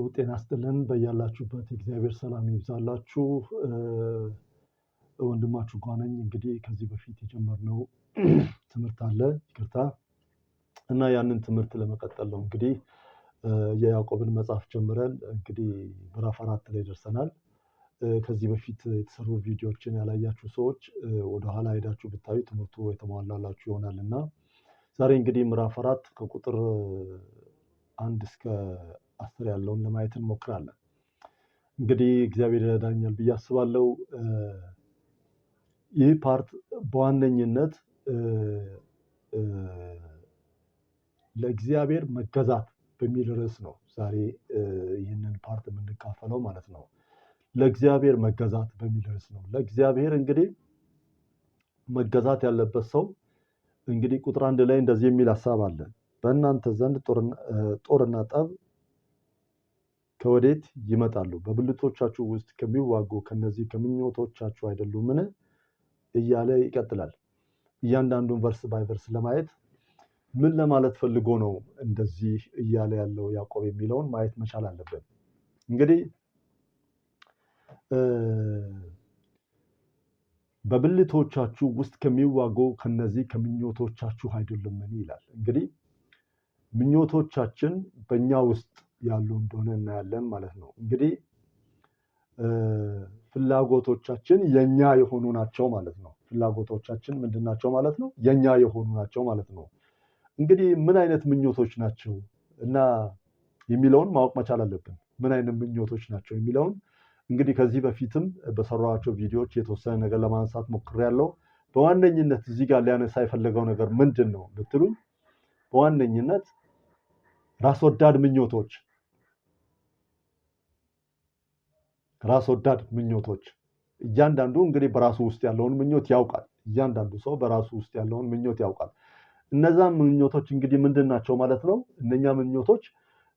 ጤና ይስጥልን በያላችሁበት የእግዚአብሔር ሰላም ይብዛላችሁ። ወንድማችሁ ጓነኝ እንግዲህ ከዚህ በፊት የጀመርነው ትምህርት አለ ይቅርታ እና ያንን ትምህርት ለመቀጠል ነው እንግዲህ የያዕቆብን መጽሐፍ ጀምረን እንግዲህ ምዕራፍ 4 ላይ ደርሰናል። ከዚህ በፊት የተሰሩ ቪዲዮዎችን ያላያችሁ ሰዎች ወደ ኋላ ሄዳችሁ ብታዩ ትምህርቱ የተሟላላችሁ ይሆናልና ዛሬ እንግዲህ ምዕራፍ 4 ከቁጥር 1 እስከ 10 ያለውን ለማየት እንሞክራለን። እንግዲህ እግዚአብሔር ይረዳኛል ብዬ አስባለሁ። ይህ ፓርት በዋነኝነት ለእግዚአብሔር መገዛት በሚል ርዕስ ነው ዛሬ ይህንን ፓርት የምንካፈለው ማለት ነው። ለእግዚአብሔር መገዛት በሚል ርዕስ ነው። ለእግዚአብሔር እንግዲህ መገዛት ያለበት ሰው እንግዲህ ቁጥር 1 ላይ እንደዚህ የሚል ሐሳብ አለ። በእናንተ ዘንድ ጦርና ጠብ ከወዴት ይመጣሉ? በብልቶቻችሁ ውስጥ ከሚዋጉ ከነዚህ ከምኞቶቻችሁ አይደሉምን? እያለ ይቀጥላል። እያንዳንዱን ቨርስ ባይ ቨርስ ለማየት ምን ለማለት ፈልጎ ነው እንደዚህ እያለ ያለው ያዕቆብ የሚለውን ማየት መቻል አለብን። እንግዲህ በብልቶቻችሁ ውስጥ ከሚዋጉ ከነዚህ ከምኞቶቻችሁ አይደሉምን ይላል። እንግዲህ ምኞቶቻችን በእኛ ውስጥ ያሉ እንደሆነ እናያለን ማለት ነው። እንግዲህ ፍላጎቶቻችን የኛ የሆኑ ናቸው ማለት ነው። ፍላጎቶቻችን ምንድናቸው ማለት ነው? የኛ የሆኑ ናቸው ማለት ነው። እንግዲህ ምን አይነት ምኞቶች ናቸው እና የሚለውን ማወቅ መቻል አለብን። ምን አይነት ምኞቶች ናቸው የሚለውን እንግዲህ ከዚህ በፊትም በሰራኋቸው ቪዲዮዎች የተወሰነ ነገር ለማንሳት ሞክሬያለሁ። በዋነኝነት እዚህ ጋር ሊያነሳ የፈለገው ነገር ምንድን ነው ብትሉኝ በዋነኝነት ራስ ወዳድ ምኞቶች እያንዳንዱ እንግዲህ በራሱ ውስጥ ያለውን ምኞት ያውቃል። እያንዳንዱ ሰው በራሱ ውስጥ ያለውን ምኞት ያውቃል። እነዛ ምኞቶች እንግዲህ ምንድናቸው ማለት ነው? እነኛ ምኞቶች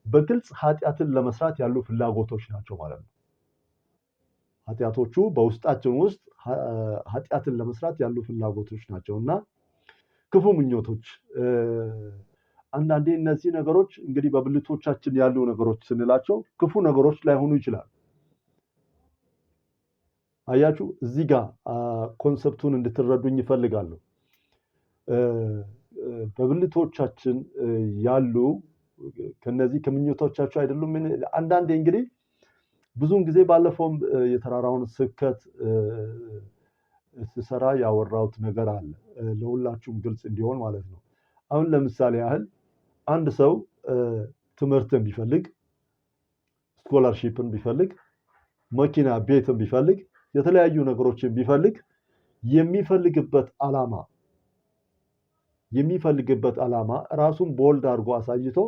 በግልጽ ኃጢአትን ለመስራት ያሉ ፍላጎቶች ናቸው ማለት ነው። ኃጢአቶቹ በውስጣችን ውስጥ ኃጢአትን ለመስራት ያሉ ፍላጎቶች ናቸውና ክፉ ምኞቶች አንዳንዴ እነዚህ ነገሮች እንግዲህ በብልቶቻችን ያሉ ነገሮች ስንላቸው ክፉ ነገሮች ላይሆኑ ይችላል። አያችሁ እዚህ ጋር ኮንሰፕቱን እንድትረዱኝ ይፈልጋሉ። በብልቶቻችን ያሉ ከነዚህ ከምኞቶቻቸው አይደሉም። አንዳንዴ እንግዲህ ብዙውን ጊዜ ባለፈውም የተራራውን ስብከት ስሰራ ያወራሁት ነገር አለ ለሁላችሁም ግልጽ እንዲሆን ማለት ነው። አሁን ለምሳሌ ያህል አንድ ሰው ትምህርትን ቢፈልግ ስኮላርሺፕን ቢፈልግ መኪና ቤትን ቢፈልግ የተለያዩ ነገሮችን ቢፈልግ የሚፈልግበት ዓላማ ራሱን ቦልድ አድርጎ አሳይቶ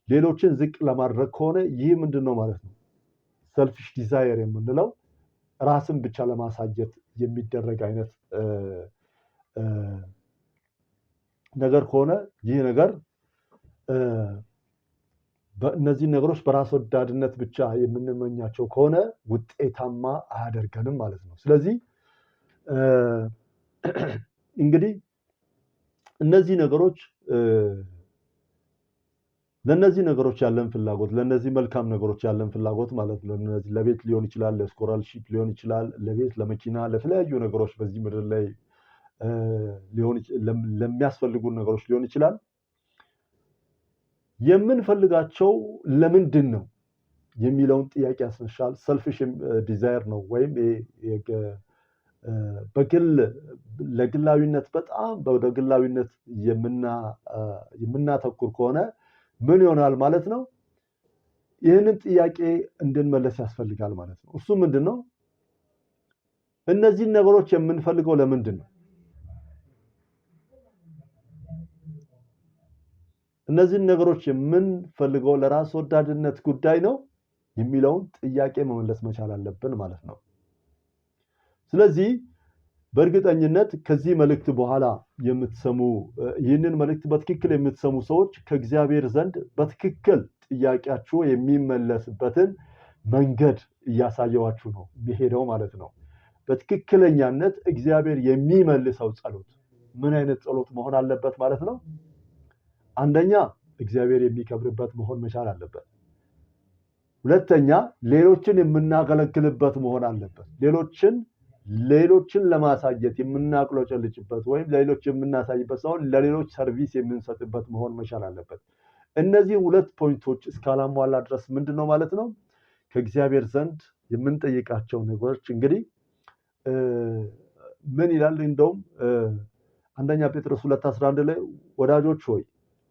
ሌሎችን ዝቅ ለማድረግ ከሆነ ይህ ምንድነው ማለት ነው? ሰልፊሽ ዲዛየር የምንለው ራስን ብቻ ለማሳየት የሚደረግ አይነት ነገር ከሆነ ይህ ነገር በእነዚህ ነገሮች በራስ ወዳድነት ብቻ የምንመኛቸው ከሆነ ውጤታማ አያደርገንም ማለት ነው። ስለዚህ እንግዲህ እነዚህ ነገሮች ለነዚህ ነገሮች ያለን ፍላጎት ለነዚህ መልካም ነገሮች ያለን ፍላጎት ማለት ነው። ለነዚህ ለቤት ሊሆን ይችላል፣ ለስኮላርሺፕ ሊሆን ይችላል፣ ለቤት ለመኪና ለተለያዩ ነገሮች በዚህ ምድር ላይ ለሚያስፈልጉን ነገሮች ሊሆን ይችላል። የምንፈልጋቸው ለምንድን ነው የሚለውን ጥያቄ ያስነሳል። ሰልፊሽ ዲዛየር ነው ወይም ለግላዊነት በጣም በግላዊነት የምናተኩር ከሆነ ምን ይሆናል ማለት ነው? ይህንን ጥያቄ እንድንመለስ ያስፈልጋል ማለት ነው። እሱ ምንድነው? እነዚህን ነገሮች የምንፈልገው ለምንድን ነው? እነዚህን ነገሮች የምንፈልገው ለራስ ወዳድነት ጉዳይ ነው የሚለውን ጥያቄ መመለስ መቻል አለብን ማለት ነው። ስለዚህ በእርግጠኝነት ከዚህ መልእክት በኋላ የምትሰሙ ይህንን መልእክት በትክክል የምትሰሙ ሰዎች ከእግዚአብሔር ዘንድ በትክክል ጥያቄያችሁ የሚመለስበትን መንገድ እያሳየዋችሁ ነው የሚሄደው ማለት ነው። በትክክለኛነት እግዚአብሔር የሚመልሰው ጸሎት ምን አይነት ጸሎት መሆን አለበት ማለት ነው? አንደኛ እግዚአብሔር የሚከብርበት መሆን መቻል አለበት። ሁለተኛ ሌሎችን የምናገለግልበት መሆን አለበት። ሌሎችን ለማሳየት የምናቅሎጨልጭበት ወይም ለሌሎች የምናሳይበት ሳይሆን ለሌሎች ሰርቪስ የምንሰጥበት መሆን መቻል አለበት። እነዚህ ሁለት ፖይንቶች እስካላሟላ ድረስ ምንድነው ማለት ነው ከእግዚአብሔር ዘንድ የምንጠይቃቸው ነገሮች እንግዲህ ምን ይላል? እንደውም አንደኛ ጴጥሮስ 2:11 ላይ ወዳጆች ሆይ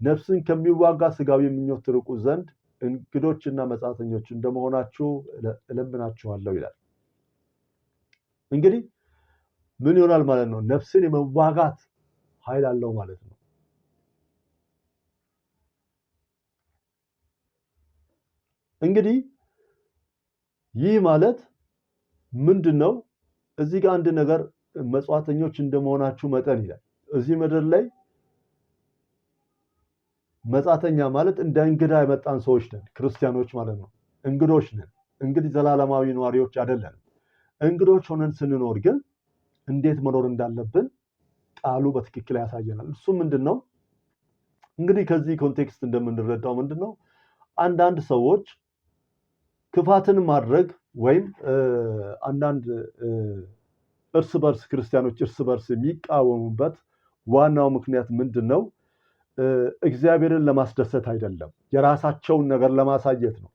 ነፍስን ከሚዋጋ ስጋዊ ምኞት ትርቁ ዘንድ እንግዶችና መጻተኞች እንደመሆናችሁ እለምናችኋለሁ ይላል። እንግዲህ ምን ይሆናል ማለት ነው? ነፍስን የመዋጋት ኃይል አለው ማለት ነው። እንግዲህ ይህ ማለት ምንድነው? እዚህ ጋር አንድ ነገር መጻተኞች እንደመሆናችሁ መጠን ይላል። እዚህ ምድር ላይ መጻተኛ ማለት እንደ እንግዳ የመጣን ሰዎች ነን፣ ክርስቲያኖች ማለት ነው። እንግዶች ነን። እንግዲህ ዘላለማዊ ነዋሪዎች አይደለንም። እንግዶች ሆነን ስንኖር ግን እንዴት መኖር እንዳለብን ቃሉ በትክክል ያሳየናል። እሱ ምንድነው? እንግዲህ ከዚህ ኮንቴክስት እንደምንረዳው ምንድነው አንዳንድ ሰዎች ክፋትን ማድረግ ወይም አንዳንድ እርስ በርስ ክርስቲያኖች እርስ በርስ የሚቃወሙበት ዋናው ምክንያት ምንድነው? እግዚአብሔርን ለማስደሰት አይደለም፣ የራሳቸውን ነገር ለማሳየት ነው።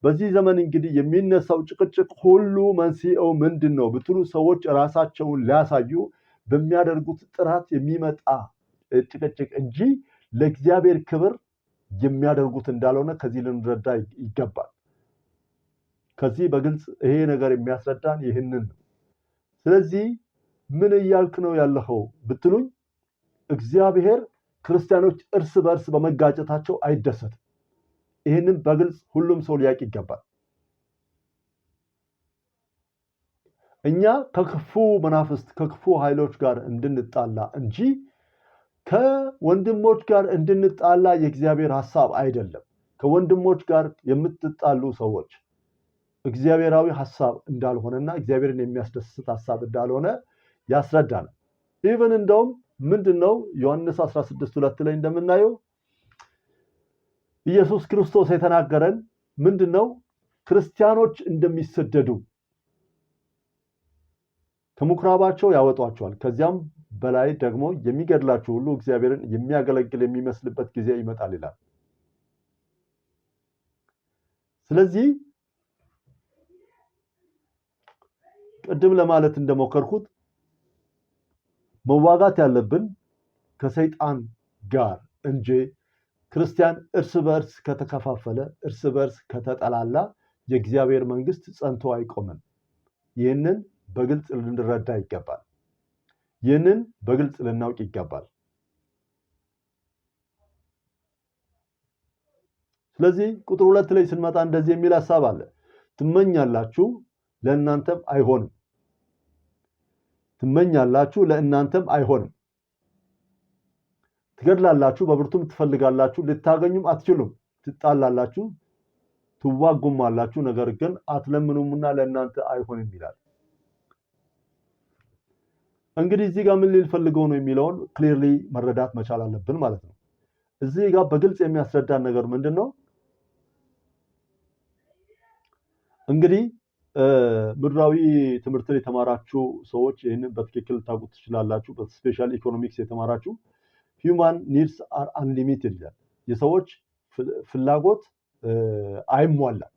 በዚህ ዘመን እንግዲህ የሚነሳው ጭቅጭቅ ሁሉ መንስኤው ምንድነው ብትሉ ሰዎች ራሳቸውን ሊያሳዩ በሚያደርጉት ጥረት የሚመጣ ጭቅጭቅ እንጂ ለእግዚአብሔር ክብር የሚያደርጉት እንዳልሆነ ከዚህ ልንረዳ ይገባል። ከዚህ በግልጽ ይሄ ነገር የሚያስረዳን ይህንን ነው። ስለዚህ ምን እያልክ ነው ያለኸው ብትሉኝ እግዚአብሔር ክርስቲያኖች እርስ በርስ በመጋጨታቸው አይደሰትም። ይህንን በግልጽ ሁሉም ሰው ሊያውቅ ይገባል። እኛ ከክፉ መናፍስት ከክፉ ኃይሎች ጋር እንድንጣላ እንጂ ከወንድሞች ጋር እንድንጣላ የእግዚአብሔር ሐሳብ አይደለም። ከወንድሞች ጋር የምትጣሉ ሰዎች እግዚአብሔራዊ ሐሳብ እንዳልሆነና እግዚአብሔርን የሚያስደስት ሐሳብ እንዳልሆነ ያስረዳናል። ኢቭን እንደውም ምንድነው ዮሐንስ 16:2 ላይ እንደምናየው ኢየሱስ ክርስቶስ የተናገረን ምንድነው? ክርስቲያኖች እንደሚሰደዱ ከምኩራባቸው ያወጧቸዋል፣ ከዚያም በላይ ደግሞ የሚገድላቸው ሁሉ እግዚአብሔርን የሚያገለግል የሚመስልበት ጊዜ ይመጣል ይላል። ስለዚህ ቅድም ለማለት እንደሞከርኩት መዋጋት ያለብን ከሰይጣን ጋር እንጂ ክርስቲያን እርስ በርስ ከተከፋፈለ እርስ በርስ ከተጠላላ የእግዚአብሔር መንግስት ጸንቶ አይቆምም። ይህንን በግልጽ ልንረዳ ይገባል። ይህንን በግልጽ ልናውቅ ይገባል። ስለዚህ ቁጥር 2 ላይ ስንመጣ እንደዚህ የሚል ሐሳብ አለ። ትመኛላችሁ ለእናንተም አይሆንም። ትመኛላችሁ ለእናንተም አይሆንም። ትገድላላችሁ፣ በብርቱም ትፈልጋላችሁ፣ ልታገኙም አትችሉም። ትጣላላችሁ፣ ትዋጉማላችሁ፣ ነገር ግን አትለምኑምና ለእናንተ አይሆንም ይላል። እንግዲህ እዚህ ጋር ምን ሊፈልገው ነው የሚለውን ክሊርሊ መረዳት መቻል አለብን ማለት ነው። እዚህ ጋር በግልጽ የሚያስረዳን ነገር ምንድነው? እንግዲህ ምድራዊ ትምህርትን የተማራችሁ ሰዎች ይህንን በትክክል ታውቁት ትችላላችሁ። በስፔሻል ኢኮኖሚክስ የተማራችሁ ሂውማን ኒድስ አር አንሊሚትድ ይላል። የሰዎች ፍላጎት አይሟላም።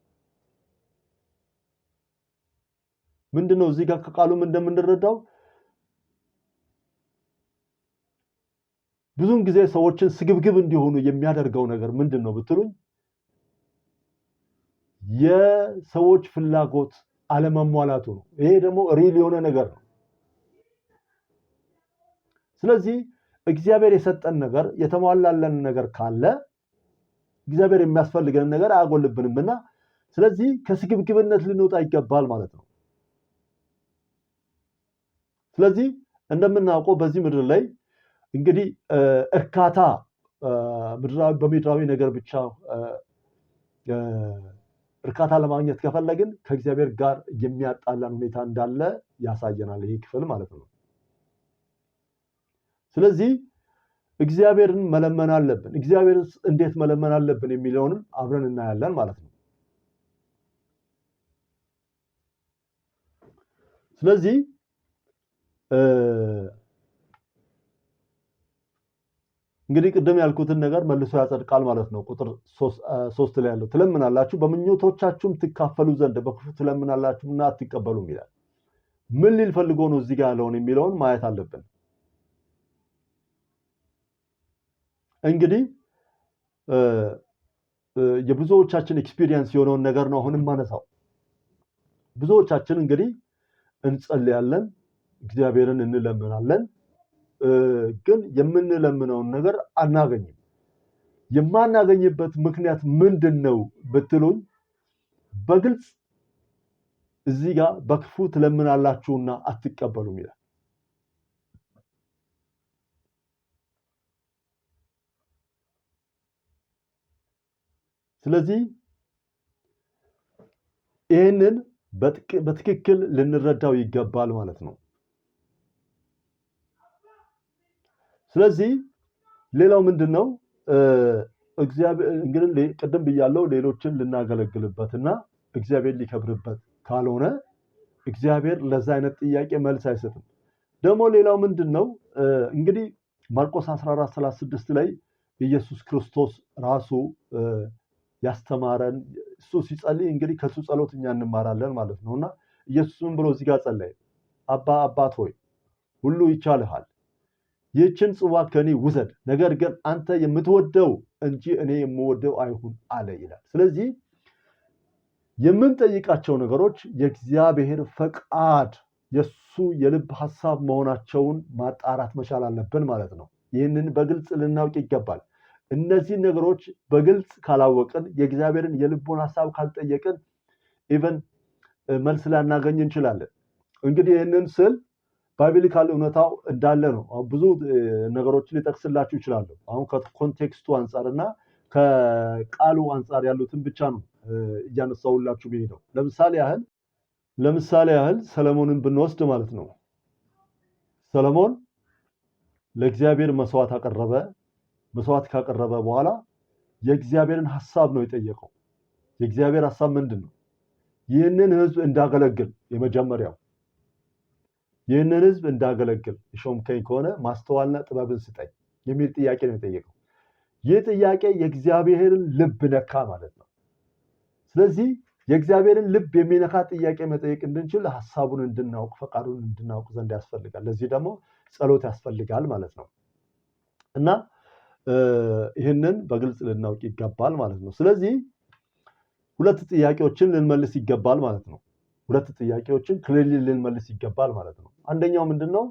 ምንድነው እዚህ ጋር ከቃሉም እንደምንረዳው ብዙን ጊዜ ሰዎችን ስግብግብ እንዲሆኑ የሚያደርገው ነገር ምንድነው ብትሉኝ የሰዎች ፍላጎት አለመሟላቱ ነው። ይሄ ደግሞ ሪል የሆነ ነገር ነው። ስለዚህ እግዚአብሔር የሰጠን ነገር የተሟላለን ነገር ካለ እግዚአብሔር የሚያስፈልገን ነገር አያጎልብንምና ስለዚህ ከስግብግብነት ልንወጣ ይገባል ማለት ነው። ስለዚህ እንደምናውቀው በዚህ ምድር ላይ እንግዲህ እርካታ በምድራዊ ነገር ብቻ እርካታ ለማግኘት ከፈለግን ከእግዚአብሔር ጋር የሚያጣላን ሁኔታ እንዳለ ያሳየናል ይሄ ክፍል ማለት ነው። ስለዚህ እግዚአብሔርን መለመን አለብን። እግዚአብሔርስ እንዴት መለመን አለብን የሚለውንም አብረን እናያለን ማለት ነው። ስለዚህ እንግዲህ ቅድም ያልኩትን ነገር መልሶ ያጸድቃል ማለት ነው። ቁጥር 3 ላይ ያለው ትለምናላችሁ በምኞቶቻችሁም ትካፈሉ ዘንድ በክፉ ትለምናላችሁና አትቀበሉም ይላል። ምን ሊል ፈልጎ ነው እዚህ ጋር ያለውን የሚለውን ማየት አለብን። እንግዲህ የብዙዎቻችን ኤክስፒሪየንስ የሆነውን ነገር ነው አሁንም ማነሳው። ብዙዎቻችን እንግዲህ እንጸልያለን፣ እግዚአብሔርን እንለምናለን፣ ግን የምንለምነውን ነገር አናገኝም። የማናገኝበት ምክንያት ምንድነው ብትሉኝ በግልጽ እዚህ ጋር በክፉ ትለምናላችሁና አትቀበሉም ይላል። ስለዚህ ይህንን በትክክል ልንረዳው ይገባል ማለት ነው። ስለዚህ ሌላው ምንድነው እግዚአብሔር እንግዲህ ቅድም ብያለው ሌሎችን ልናገለግልበትና እግዚአብሔር ሊከብርበት ካልሆነ እግዚአብሔር ለዛ አይነት ጥያቄ መልስ አይሰጥም። ደግሞ ሌላው ምንድነው እንግዲህ ማርቆስ 14:36 ላይ ኢየሱስ ክርስቶስ ራሱ ያስተማረን እሱ ሲጸልይ እንግዲህ ከሱ ጸሎት እኛ እንማራለን ማለት ነውና ኢየሱስም ብሎ እዚህ ጋር ጸለየ። አባት ሆይ ሁሉ ይቻልሃል፣ ይህችን ጽዋ ከኔ ውሰድ፣ ነገር ግን አንተ የምትወደው እንጂ እኔ የምወደው አይሁን አለ ይላል። ስለዚህ የምንጠይቃቸው ነገሮች የእግዚአብሔር ፈቃድ የሱ የልብ ሐሳብ መሆናቸውን ማጣራት መቻል አለብን ማለት ነው። ይህንን በግልጽ ልናውቅ ይገባል። እነዚህ ነገሮች በግልጽ ካላወቅን የእግዚአብሔርን የልቡን ሐሳብ ካልጠየቅን ኢቨን መልስ ላናገኝ እንችላለን። እንግዲህ ይህንን ስል ባይብሊካል እውነታው እንዳለ ነው። ብዙ ነገሮችን ሊጠቅስላችሁ ይችላሉ። አሁን ከኮንቴክስቱ አንጻርና ከቃሉ አንጻር ያሉትን ብቻ ነው እያነሳውላችሁ ቢሄደው። ለምሳሌ ያህል ሰለሞንን ብንወስድ ማለት ነው። ሰለሞን ለእግዚአብሔር መስዋዕት አቀረበ። መስዋዕት ካቀረበ በኋላ የእግዚአብሔርን ሐሳብ ነው የጠየቀው። የእግዚአብሔር ሐሳብ ምንድነው? ይህንን ህዝብ እንዳገለግል የመጀመሪያው ይህንን ህዝብ እንዳገለግል የሾምከኝ ከሆነ ማስተዋልና ጥበብን ስጠኝ የሚል ጥያቄ ነው የጠየቀው። ይህ ጥያቄ የእግዚአብሔርን ልብ ነካ ማለት ነው። ስለዚህ የእግዚአብሔርን ልብ የሚነካ ጥያቄ መጠየቅ እንድንችል ሐሳቡን እንድናውቅ ፈቃዱን እንድናውቅ ዘንድ ያስፈልጋል። ለዚህ ደግሞ ጸሎት ያስፈልጋል ማለት ነው እና ይህንን በግልጽ ልናውቅ ይገባል ማለት ነው። ስለዚህ ሁለት ጥያቄዎችን ልንመልስ ይገባል ማለት ነው። ሁለት ጥያቄዎችን ክሊርሊ ልንመልስ ይገባል ማለት ነው። አንደኛው ምንድነው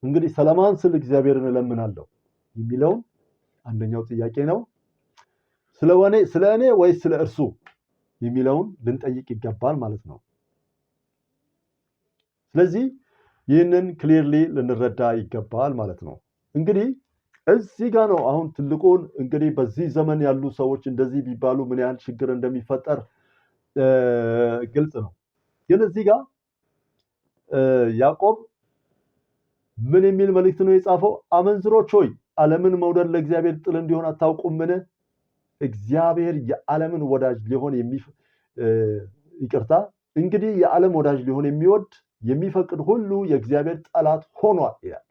እንግዲህ ሰላማን ስል እግዚአብሔርን እለምናለሁ የሚለውን አንደኛው ጥያቄ ነው። ስለ እኔ ወይስ ስለ እርሱ የሚለውን ልንጠይቅ ይገባል ማለት ነው። ስለዚህ ይህንን ክሊርሊ ልንረዳ ይገባል ማለት ነው። እንግዲህ እዚህ ጋር ነው አሁን ትልቁን እንግዲህ በዚህ ዘመን ያሉ ሰዎች እንደዚህ ቢባሉ ምን ያህል ችግር እንደሚፈጠር ግልጽ ነው። ግን እዚህ ጋር ያዕቆብ ምን የሚል መልእክት ነው የጻፈው? አመንዝሮች ሆይ ዓለምን መውደድ ለእግዚአብሔር ጥል እንዲሆን አታውቁምን? እግዚአብሔር የዓለምን ወዳጅ ሊሆን እንግዲህ የዓለም ወዳጅ ሊሆን የሚወድ የሚፈቅድ ሁሉ የእግዚአብሔር ጠላት ሆኗል ይላል።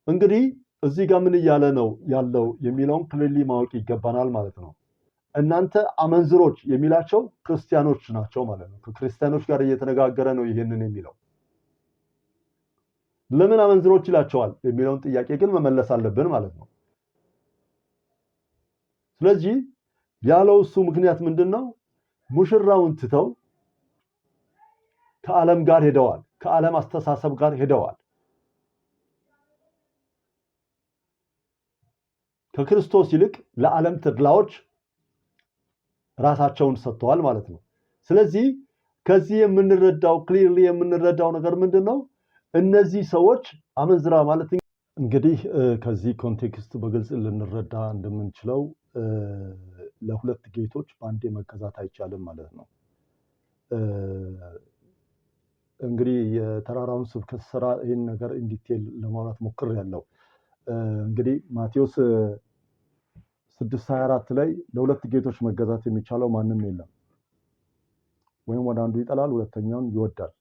እንግዲህ እዚህ ጋር ምን እያለ ነው ያለው የሚለውን ክሊርሊ ማወቅ ይገባናል ማለት ነው። እናንተ አመንዝሮች የሚላቸው ክርስቲያኖች ናቸው ማለት ነው። ከክርስቲያኖች ጋር እየተነጋገረ ነው ይሄንን የሚለው። ለምን አመንዝሮች ይላቸዋል የሚለውን ጥያቄ ግን መመለስ አለብን ማለት ነው። ስለዚህ ያለው እሱ ምክንያት ምንድነው? ሙሽራውን ትተው ከዓለም ጋር ሄደዋል። ከዓለም አስተሳሰብ ጋር ሄደዋል። ከክርስቶስ ይልቅ ለዓለም ተድላዎች ራሳቸውን ሰጥተዋል ማለት ነው። ስለዚህ ከዚህ የምንረዳው ክሊርሊ የምንረዳው ነገር ምንድነው? እነዚህ ሰዎች አመንዝራ ማለት እንግዲህ ከዚህ ኮንቴክስት በግልጽ ልንረዳ እንደምንችለው ለሁለት ጌቶች በአንዴ መገዛት አይቻልም ማለት ነው። እንግዲህ የተራራውን ስብከት ስራ ይህን ነገር ኢንዲቴል ለማውራት ሞክሬያለሁ። እንግዲህ ማቴዎስ 6:24 ላይ ለሁለት ጌቶች መገዛት የሚቻለው ማንም የለም። ወይም ወደ አንዱ ይጠላል ሁለተኛውን ይወዳል፣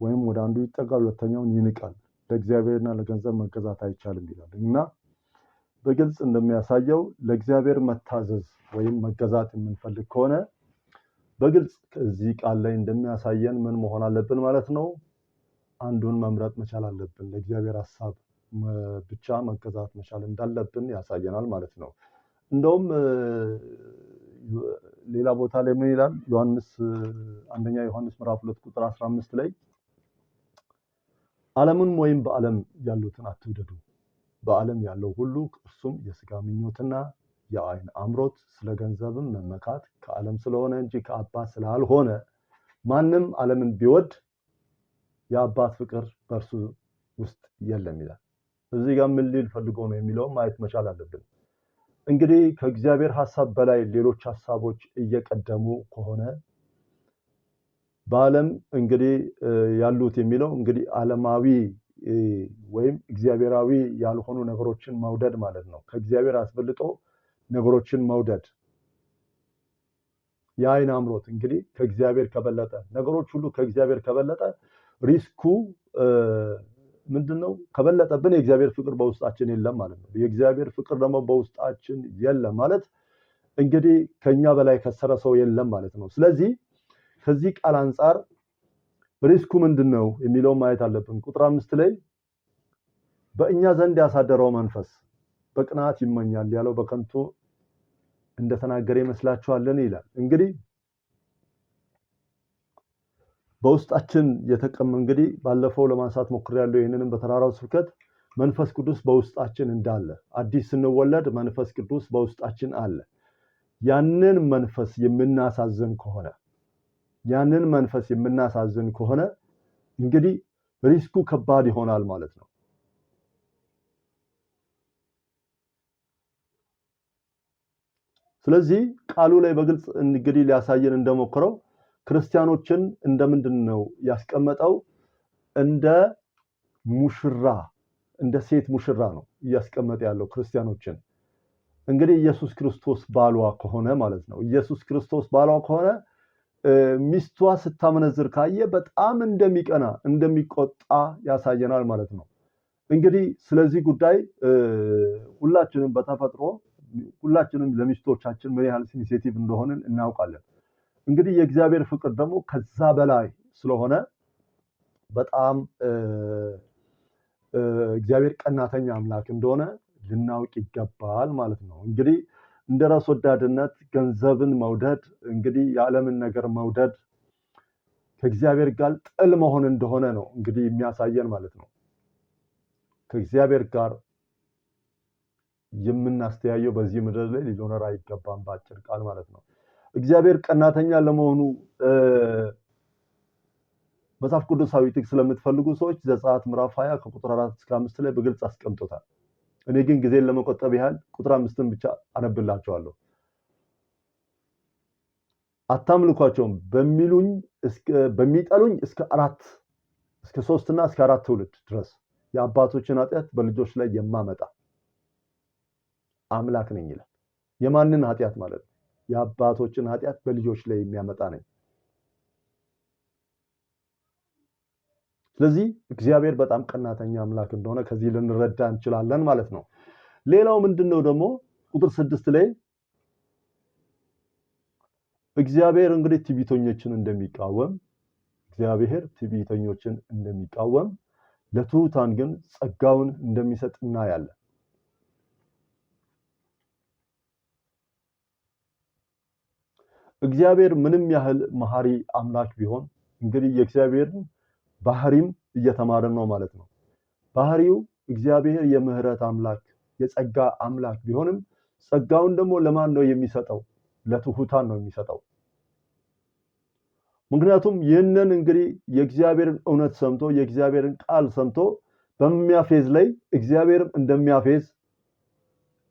ወይም ወደ አንዱ ይጠጋል ሁለተኛውን ይንቃል። ለእግዚአብሔርና ለገንዘብ መገዛት አይቻልም ይላል እና በግልጽ እንደሚያሳየው ለእግዚአብሔር መታዘዝ ወይም መገዛት የምንፈልግ ከሆነ በግልጽ ከዚህ ቃል ላይ እንደሚያሳየን ምን መሆን አለብን ማለት ነው? አንዱን መምረጥ መቻል አለብን። ለእግዚአብሔር ሐሳብ ብቻ መገዛት መቻል እንዳለብን ያሳየናል ማለት ነው። እንደውም ሌላ ቦታ ላይ ምን ይላል? አንደኛ ዮሐንስ ምዕራፍ 2 ቁጥር 15 ላይ ዓለምን ወይም በዓለም ያሉትን አትውደዱ፣ በዓለም ያለው ሁሉ እርሱም የሥጋ ምኞትና የዓይን አምሮት ስለ ገንዘብም መመካት ከዓለም ስለሆነ እንጂ ከአባት ስላልሆነ ማንም ዓለምን ቢወድ የአባት ፍቅር በእርሱ ውስጥ የለም ይላል። እዚህ ጋር ምን ሊል ፈልጎ ነው የሚለውን ማየት መቻል አለብን። እንግዲህ ከእግዚአብሔር ሐሳብ በላይ ሌሎች ሐሳቦች እየቀደሙ ከሆነ በዓለም እንግዲህ ያሉት የሚለው እንግዲህ ዓለማዊ ወይም እግዚአብሔራዊ ያልሆኑ ነገሮችን መውደድ ማለት ነው። ከእግዚአብሔር አስበልጦ ነገሮችን መውደድ። የዓይን አምሮት እንግዲህ ከእግዚአብሔር ከበለጠ ነገሮች ሁሉ ከእግዚአብሔር ከበለጠ ሪስኩ ምንድነው? ከበለጠብን የእግዚአብሔር ፍቅር በውስጣችን የለም ማለት ነው። የእግዚአብሔር ፍቅር ደግሞ በውስጣችን የለም ማለት እንግዲህ ከኛ በላይ ከሰረ ሰው የለም ማለት ነው። ስለዚህ ከዚህ ቃል አንፃር ሪስኩ ምንድነው የሚለው ማየት አለብን። ቁጥር 5 ላይ በእኛ ዘንድ ያሳደረው መንፈስ በቅናት ይመኛል ያለው በከንቱ እንደተናገረ ይመስላችኋልን ይላል። እንግዲህ በውስጣችን እንግዲህ ባለፈው ለማንሳት ሞክሬያለሁ። ይሄንንም በተራራው ስብከት መንፈስ ቅዱስ በውስጣችን እንዳለ አዲስ ስንወለድ መንፈስ ቅዱስ በውስጣችን አለ። ያንን መንፈስ የምናሳዝን ከሆነ እንግዲህ ሪስኩ ከባድ ይሆናል ማለት ነው። ስለዚህ ቃሉ ላይ በግልጽ እንግዲህ ሊያሳየን እንደሞከረው ክርስቲያኖችን እንደምንድነው ያስቀመጠው? እንደ ሙሽራ እንደ ሴት ሙሽራ ነው እያስቀመጠ ያለው ክርስቲያኖችን። እንግዲህ ኢየሱስ ክርስቶስ ባሏ ከሆነ ማለት ነው። ኢየሱስ ክርስቶስ ባሏ ከሆነ ሚስቷ ስታመነዝር ካየ በጣም እንደሚቀና እንደሚቆጣ ያሳየናል ማለት ነው። እንግዲህ ስለዚህ ጉዳይ ሁላችንም በተፈጥሮ ሁላችንም ለሚስቶቻችን ምን ያህል ሴንሲቲቭ እንደሆንን እናውቃለን። እንግዲህ የእግዚአብሔር ፍቅር ደግሞ ከዛ በላይ ስለሆነ በጣም እግዚአብሔር ቀናተኛ አምላክ እንደሆነ ልናውቅ ይገባል ማለት ነው። እንግዲህ እንደ ራስ ወዳድነት ገንዘብን መውደድ እንግዲህ የዓለምን ነገር መውደድ ከእግዚአብሔር ጋር ጥል መሆን እንደሆነ ነው እንግዲህ የሚያሳየን ማለት ነው። ከእግዚአብሔር ጋር የምናስተያየው በዚህ ምድር ላይ ሊኖር አይገባም በአጭር ቃል ማለት ነው። እግዚአብሔር ቀናተኛ ለመሆኑ መጽሐፍ ቅዱሳዊ ጥቅስ ስለምትፈልጉ ሰዎች ዘጸአት ምዕራፍ 20 ከቁጥር 4 እስከ 5 ላይ በግልጽ አስቀምጦታል። እኔ ግን ጊዜን ለመቆጠብ ያህል ቁጥር 5ን ብቻ አነብላችኋለሁ። አታምልኳቸውም በሚጠሉኝ እስከ 3 እና እስከ 4 ትውልድ ድረስ የአባቶችን ኃጢአት በልጆች ላይ የማመጣ አምላክ ነኝ ይላል። የማንን ኃጢአት ማለት ነው? የአባቶችን ኃጢአት በልጆች ላይ የሚያመጣ ነኝ። ስለዚህ እግዚአብሔር በጣም ቀናተኛ አምላክ እንደሆነ ከዚህ ልንረዳ እንችላለን ማለት ነው። ሌላው ምንድነው ደግሞ ቁጥር 6 ላይ እግዚአብሔር እንግዲህ ትዕቢተኞችን እንደሚቃወም ለትሑታን ግን ጸጋውን እንደሚሰጥ እናያለን። እግዚአብሔር ምንም ያህል መሐሪ አምላክ ቢሆን እንግዲህ የእግዚአብሔርን ባህሪም እየተማረን ነው ማለት ነው። ባህሪው እግዚአብሔር የምህረት አምላክ የጸጋ አምላክ ቢሆንም ጸጋውን ደግሞ ለማን ነው የሚሰጠው? ለትሑታን ነው የሚሰጠው። ምክንያቱም ይህንን እንግዲህ የእግዚአብሔርን እውነት ሰምቶ የእግዚአብሔርን ቃል ሰምቶ በሚያፌዝ ላይ እግዚአብሔርም እንደሚያፌዝ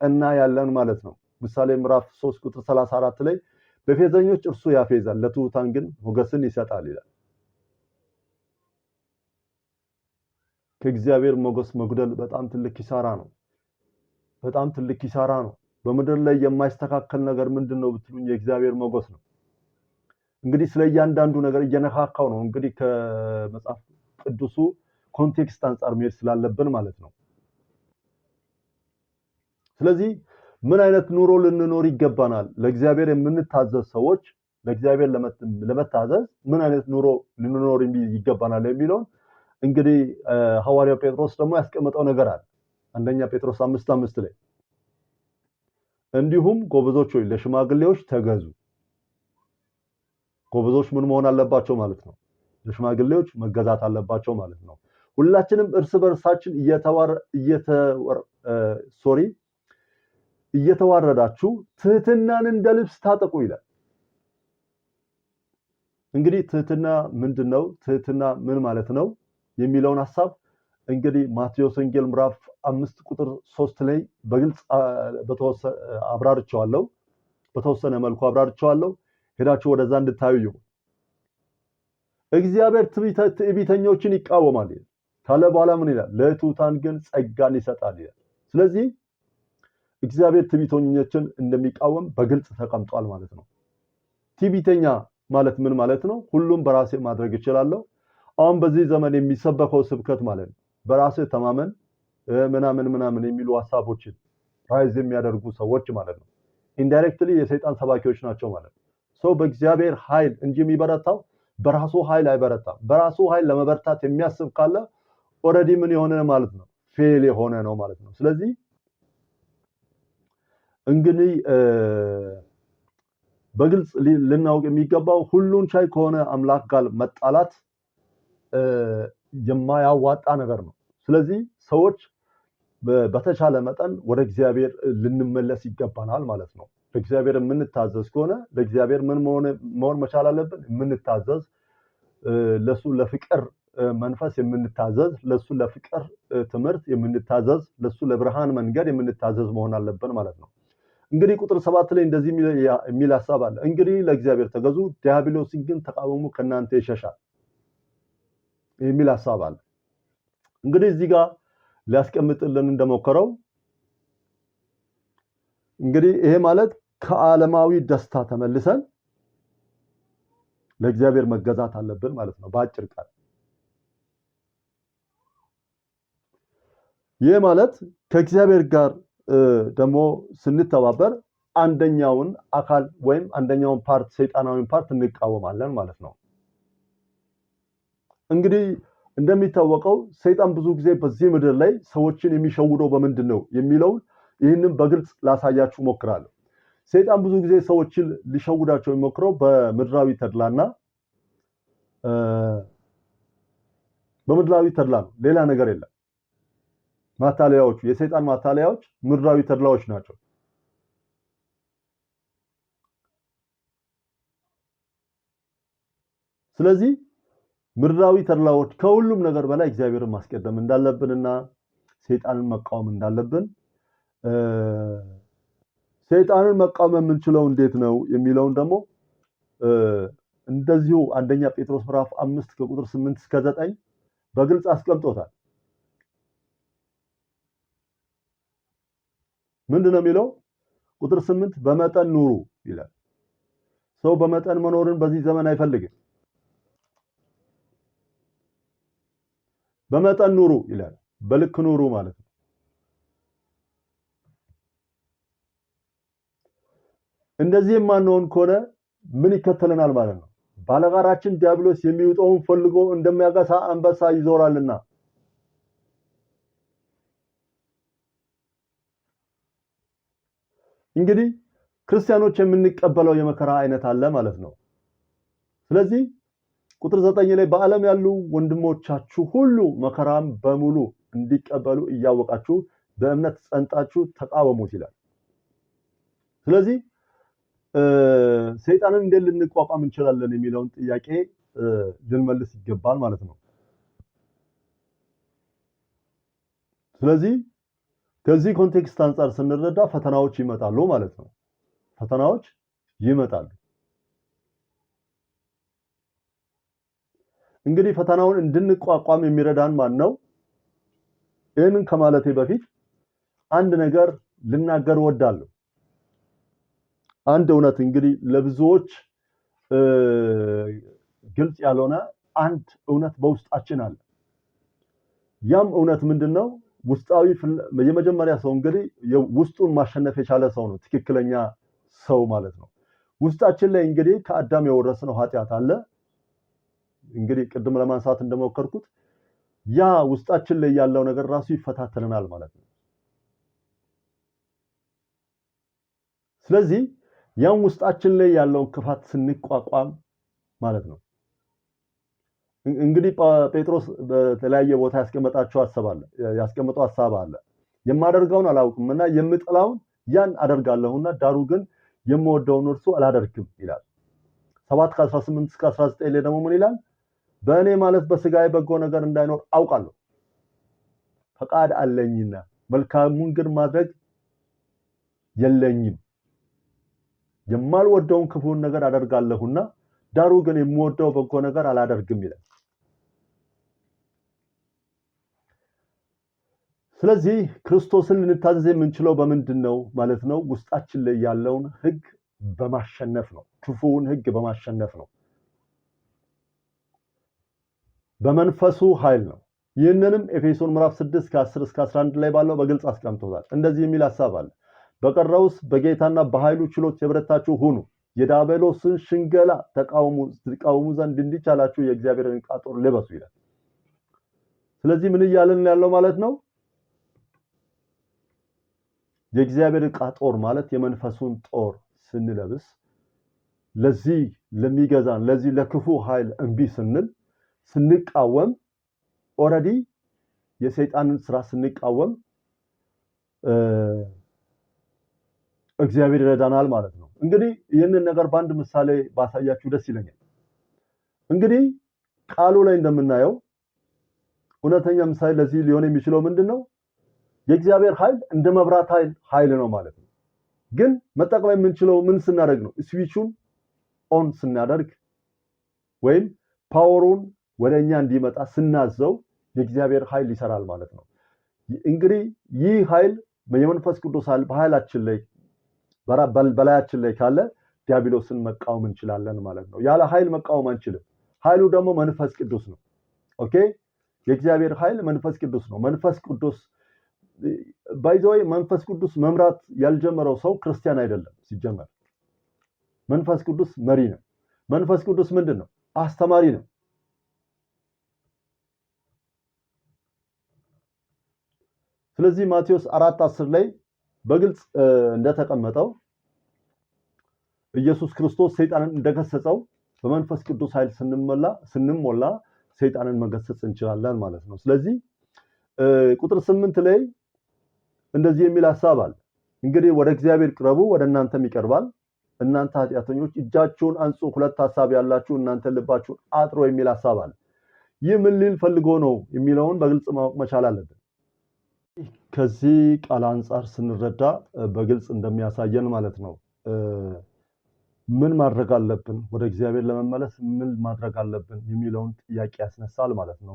እናያለን ማለት ነው። ምሳሌ ምዕራፍ 3 ቁጥር 34 ላይ በፌዘኞች እርሱ ያፌዛል፣ ለትሑታን ግን ሞገስን ይሰጣል ይላል። ከእግዚአብሔር ሞገስ መጉደል በጣም ትልቅ ኪሳራ ነው። በምድር ላይ የማይስተካከል ነገር ምንድነው ብትሉኝ የእግዚአብሔር ሞገስ ነው። እንግዲህ ስለ እያንዳንዱ ነገር እየነካካው ነው እንግዲህ ከመጽሐፍ ቅዱሱ ኮንቴክስት አንፃር መሄድ ስላለብን ማለት ነው። ስለዚህ ምን አይነት ኑሮ ልንኖር ይገባናል? ለእግዚአብሔር የምንታዘዝ ሰዎች ለእግዚአብሔር ለመታዘዝ ምን አይነት ኑሮ ልንኖር ይገባናል የሚለውን እንግዲህ ሐዋርያው ጴጥሮስ ደግሞ ያስቀመጠው ነገር አለ። አንደኛ ጴጥሮስ 5:5 ላይ እንዲሁም ጎበዞች ሆይ ለሽማግሌዎች ተገዙ። ጎበዞች ምን መሆን አለባቸው ማለት ነው? ለሽማግሌዎች መገዛት አለባቸው ማለት ነው። ሁላችንም እርስ በርሳችን እየተዋረዳችሁ ትህትናን እንደ ልብስ ታጠቁ ይላል። እንግዲህ ትህትና ምንድነው? ትህትና ምን ማለት ነው የሚለውን ሐሳብ እንግዲህ ማቴዎስ ወንጌል ምዕራፍ 5 ቁጥር 3 ላይ በግልጽ በተወሰነ መልኩ አብራርቸዋለሁ። ሄዳችሁ ወደዛ እንድታዩ እግዚአብሔር ትዕቢተኞችን ይቃወማል ካለ በኋላ ምን ይላል? ለትሑታን ግን ጸጋን ይሰጣል ይላል። ስለዚህ እግዚአብሔር ትዕቢተኞችን እንደሚቃወም በግልጽ ተቀምጧል ማለት ነው። ትዕቢተኛ ማለት ምን ማለት ነው? ሁሉም በራሴ ማድረግ እችላለሁ። አሁን በዚህ ዘመን የሚሰበከው ስብከት ማለት ነው በራሴ ተማመን ምናምን የሚሉ ሐሳቦችን ራይዝ የሚያደርጉ ሰዎች ማለት ነው። ኢንዳይሬክትሊ የሰይጣን ሰባኪዎች ናቸው ማለት ነው። ሰው በእግዚአብሔር ኃይል እንጂ የሚበረታው በራሱ ኃይል አይበረታም። በራሱ ኃይል ለመበርታት የሚያስብ ካለ ኦልሬዲ ምን የሆነ ማለት ነው? ፌል የሆነ ነው ማለት ነው። ስለዚህ እንግዲህ በግልጽ ልናውቅ የሚገባው ሁሉን ቻይ ከሆነ አምላክ ጋር መጣላት የማያዋጣ ነገር ነው። ስለዚህ ሰዎች በተቻለ መጠን ወደ እግዚአብሔር ልንመለስ ይገባናል ማለት ነው። ለእግዚአብሔር የምንታዘዝ ከሆነ ለእግዚአብሔር ምን መሆን መቻል አለብን? የምንታዘዝ ለሱ ለፍቅር መንፈስ የምንታዘዝ፣ ለሱ ለፍቅር ትምህርት የምንታዘዝ፣ ለሱ ለብርሃን መንገድ የምንታዘዝ መሆን አለብን ማለት ነው። እንግዲህ ቁጥር 7 ላይ እንደዚህ የሚል ሐሳብ አለ። እንግዲህ ለእግዚአብሔር ተገዙ፣ ዲያብሎስን ግን ተቃወሙ፣ ከናንተ ይሸሻል የሚል ሐሳብ አለ። እንግዲህ እዚህ ጋር ሊያስቀምጥልን እንደሞከረው እንግዲህ ይሄ ማለት ከዓለማዊ ደስታ ተመልሰን ለእግዚአብሔር መገዛት አለብን ማለት ነው በአጭር ቃል። ይሄ ማለት ከእግዚአብሔር ጋር ደግሞ ስንተባበር አንደኛውን አካል ወይም አንደኛውን ፓርት ሰይጣናዊን ፓርት እንቃወማለን ማለት ነው። እንግዲህ እንደሚታወቀው ሰይጣን ብዙ ጊዜ በዚህ ምድር ላይ ሰዎችን የሚሸውደው በምንድን ነው የሚለውን ይህንን በግልጽ ላሳያችሁ ሞክራለሁ። ሰይጣን ብዙ ጊዜ ሰዎችን ሊሸውዳቸው የሚሞክረው በምድራዊ ተድላና በምድራዊ ተድላ ነው። ሌላ ነገር የለም። ማታለያዎቹ የሰይጣን ማታለያዎች ምድራዊ ተድላዎች ናቸው። ስለዚህ ምድራዊ ተድላዎች ከሁሉም ነገር በላይ እግዚአብሔርን ማስቀደም እንዳለብንና ሰይጣንን መቃወም እንዳለብን ሰይጣንን መቃወም የምንችለው እንዴት ነው የሚለውን ደግሞ እንደዚሁ አንደኛ ጴጥሮስ ምዕራፍ 5 ከቁጥር 8 እስከ 9 በግልጽ አስቀምጦታል። ምንድነው የሚለው? ቁጥር 8 በመጠን ኑሩ ይላል። ሰው በመጠን መኖርን በዚህ ዘመን አይፈልግም። በመጠን ኑሩ ይላል። በልክ ኑሩ ማለት ነው። እንደዚህ የማንሆን ከሆነ ምን ይከተለናል ማለት ነው? ባለጋራችን ዲያብሎስ የሚውጠውን ፈልጎ እንደሚያገሳ አንበሳ ይዞራልና። እንግዲህ ክርስቲያኖች የምንቀበለው የመከራ አይነት አለ ማለት ነው። ስለዚህ ቁጥር 9 ላይ በዓለም ያሉ ወንድሞቻችሁ ሁሉ መከራም በሙሉ እንዲቀበሉ እያወቃችሁ በእምነት ጸንታችሁ ተቃወሙት ይላል። ስለዚህ ሰይጣንን እንዴት ልንቋቋም እንችላለን የሚለውን ጥያቄ ልንመልስ ይገባል ማለት ነው። ስለዚህ ከዚህ ኮንቴክስት አንፃር ስንረዳ ፈተናዎች ይመጣሉ ማለት ነው። ፈተናዎች ይመጣሉ። እንግዲህ ፈተናውን እንድንቋቋም የሚረዳን ማን ነው? ይህንን ከማለቴ በፊት አንድ ነገር ልናገር እወዳለሁ። አንድ እውነት እንግዲህ ለብዙዎች ግልጽ ያልሆነ አንድ እውነት በውስጣችን አለ። ያም እውነት ምንድነው? ውስጣዊ የመጀመሪያ ሰው እንግዲህ ውስጡን ማሸነፍ የቻለ ሰው ነው ትክክለኛ ሰው ማለት ነው። ውስጣችን ላይ እንግዲህ ከአዳም የወረስነው ኃጢአት አለ። እንግዲህ ቅድም ለማንሳት እንደሞከርኩት ያ ውስጣችን ላይ ያለው ነገር ራሱ ይፈታተነናል ማለት ነው። ስለዚህ ያም ውስጣችን ላይ ያለው ክፋት ስንቋቋም ማለት ነው። እንግዲህ ጴጥሮስ በተለያየ ቦታ ያስቀመጠው ሐሳብ አለ። የማደርገውን አላውቅምና የምጠላውን ያን አደርጋለሁና ዳሩ ግን የምወደውን እርሱ አላደርግም ይላል። 7:18 እስከ 19 ላይ ደግሞ ምን ይላል? በእኔ ማለት በስጋዬ በጎ ነገር እንዳይኖር አውቃለሁ። ፈቃድ አለኝና መልካሙን ግን ማድረግ የለኝም። የማልወደውን ክፉን ነገር አደርጋለሁና ዳሩ ግን የምወደው በጎ ነገር አላደርግም ይላል። ስለዚህ ክርስቶስን ልንታዘዝ የምንችለው በምንድነው ማለት ነው? ውስጣችን ላይ ያለውን ሕግ በማሸነፍ ነው። ክፉውን ሕግ በማሸነፍ ነው። በመንፈሱ ኃይል ነው። ይህንንም ኤፌሶን ምዕራፍ 6 ከ10 እስከ 11 ላይ ባለው በግልጽ አስቀምጦታል። እንደዚህ የሚል ሐሳብ አለ። በቀረውስ በጌታና በኃይሉ ችሎት የበረታችሁ ሁኑ፣ የዲያብሎስን ሽንገላ ተቃውሙ ዘንድ እንዲቻላችሁ የእግዚአብሔርን ዕቃ ጦር ልበሱ ይላል። ስለዚህ ምን እያለን ያለው ማለት ነው? የእግዚአብሔር ዕቃ ጦር ማለት የመንፈሱን ጦር ስንለብስ ለዚህ ለሚገዛን ለዚህ ለክፉ ኃይል እንቢ ስንቃወም ኦሬዲ የሰይጣንን ስራ ስንቃወም እግዚአብሔር ይረዳናል ማለት ነው። እንግዲህ ይህንን ነገር በአንድ ምሳሌ ባሳያችሁ ደስ ይለኛል። እንግዲህ ቃሉ ላይ እንደምናየው እውነተኛ ምሳሌ ለዚህ ሊሆን የሚችለው ምንድነው? የእግዚአብሔር ኃይል እንደ መብራት ኃይል ነው ማለት ነው። ግን መጠቀም የምንችለው ምን ስናደርግ ነው? ስዊቹን ኦን ስናደርግ ወይም ፓወሩን ወደኛ እንዲመጣ ስናዘው የእግዚአብሔር ኃይል ይሰራል ማለት ነው። እንግዲህ ይህ ኃይል የመንፈስ ቅዱስ ኃይል በኃይላችን ላይ በላያችን ላይ ካለ ዲያብሎስን መቃወም እንችላለን ማለት ነው። ያለ ኃይል መቃወም አንችልም። ኃይሉ ደግሞ መንፈስ ቅዱስ ነው። ኦኬ፣ የእግዚአብሔር ኃይል መንፈስ ቅዱስ ነው። መንፈስ ቅዱስ ባይዘይ መንፈስ ቅዱስ መምራት ያልጀመረው ሰው ክርስቲያን አይደለም ሲጀመር። መንፈስ ቅዱስ መሪ ነው። መንፈስ ቅዱስ ምንድነው? አስተማሪ ነው። ስለዚህ ማቴዎስ 4:10 ላይ በግልጽ እንደተቀመጠው ኢየሱስ ክርስቶስ ሰይጣንን እንደገሰጸው በመንፈስ ቅዱስ ኃይል ስንሞላ ሰይጣንን መገሰጽ እንችላለን ማለት ነው። ስለዚህ ቁጥር 8 ላይ እንደዚህ የሚል ሐሳብ አለ። እንግዲህ ወደ እግዚአብሔር ቅረቡ ወደ እናንተም ይቀርባል። እናንተ ኃጢአተኞች እጃችሁን አንጹ፣ ሁለት ሐሳብ ያላችሁ እናንተ ልባችሁን አጥሩ የሚል ሐሳብ አለ። ይህ ምን ሊል ፈልጎ ነው የሚለውን በግልጽ ማወቅ መቻል አለብን። ከዚህ ቃል አንፃር ስንረዳ በግልጽ እንደሚያሳየን ማለት ነው ምን ማድረግ አለብን፣ ወደ እግዚአብሔር ለመመለስ ምን ማድረግ አለብን የሚለውን ጥያቄ ያስነሳል ማለት ነው።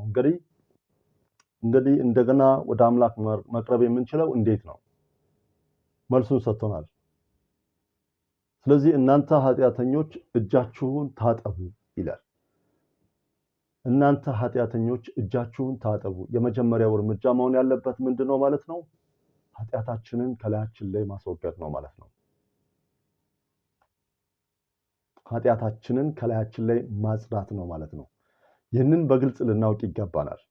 እንግዲህ እንደገና ወደ አምላክ መቅረብ የምንችለው እንዴት ነው? መልሱን ሰጥቶናል። ስለዚህ እናንተ ኃጢአተኞች እጃችሁን ታጠቡ ይላል። እናንተ ኃጢአተኞች እጃችሁን ታጠቡ። የመጀመሪያው እርምጃ መሆን ያለበት ምንድነው ማለት ነው? ኃጢአታችንን ከላያችን ላይ ማስወገድ ነው ማለት ነው። ኃጢአታችንን ከላያችን ላይ ማጽዳት ነው ማለት ነው። ይህንን በግልጽ ልናውቅ ይገባናል።